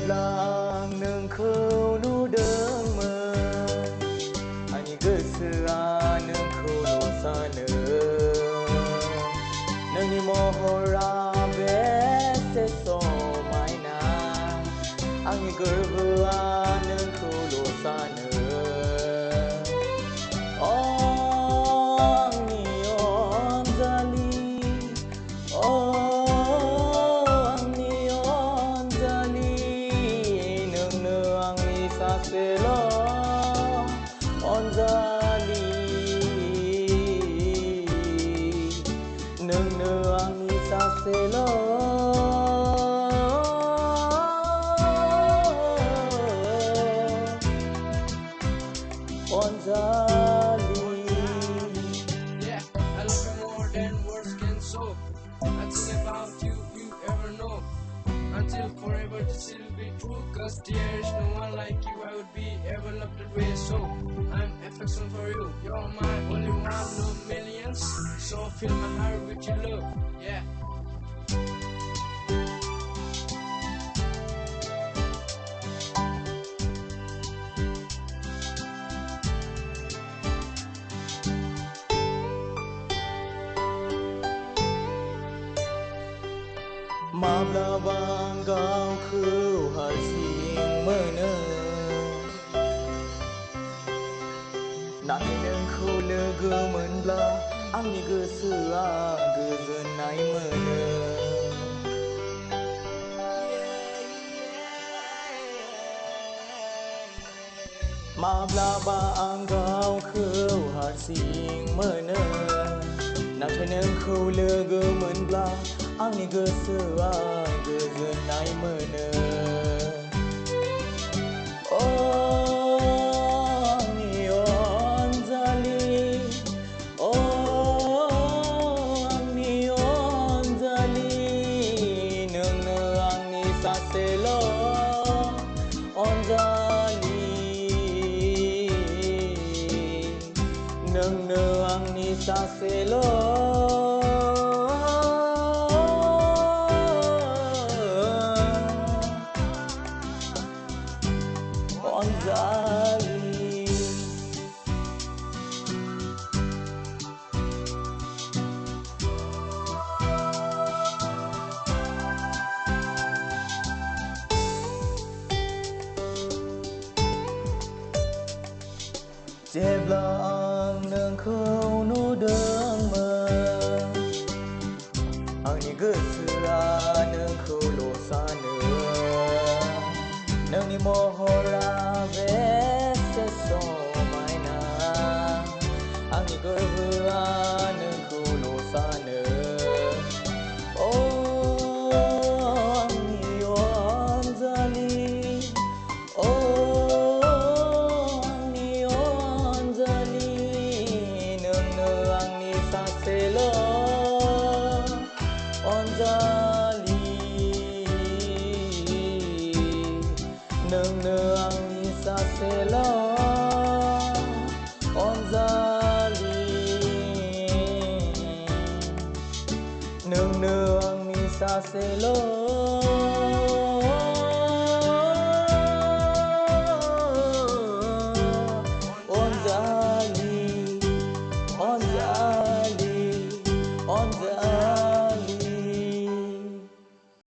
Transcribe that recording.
Jeblak nोंखौ नुदोंमोन आंनि गोसोआ नोंखौल' सानो नोंनि महरा बेसे समायना आंनि गोरबोआ नोंखौल' सानो आंनि अनजालि आंनि अनजालि नोंनो आंनि सासेल' अनजालि नोंनो आंनि सासेल' Anjali Yeah, I love you more than words can show. I think about you, you ever know. Until forever this will be true. Cause there is no one like you, I would be ever loved that way. So I'm affection for you. You're my only one, no millions. So fill my heart with your love. Yeah. माब्लाबा गावखौ हारसिं मोनो नाथाय नोंखौ लोगो मोनब्ला आंनि गोसोआ गोजोननाय मोनो माब्लाबा आं गावखौ हारसिं मोनो नाथाय नोंखौ लोगो मोनब्ला आंनि गोसोआ गोजोननाय मोनो आंनि अनजालि आंनि अनजालि नोंनो आंनि सासेल' अनजालि नोंनो आंनि सासेल' अनजालि जेब्ला आं नोंखौ नुदोंमोन आंनि गोसोआ नोंखौल' सानो नोंनि महरा बेसे समायना आंनि गोरबोआ नोंखौल' सानो आंनि अनजालि आंनि अनजालि नोंनो आंनि सासेल' अनजालि नोंनो आंनि सासेल' अनजालि नोंनो आंनि सासेल'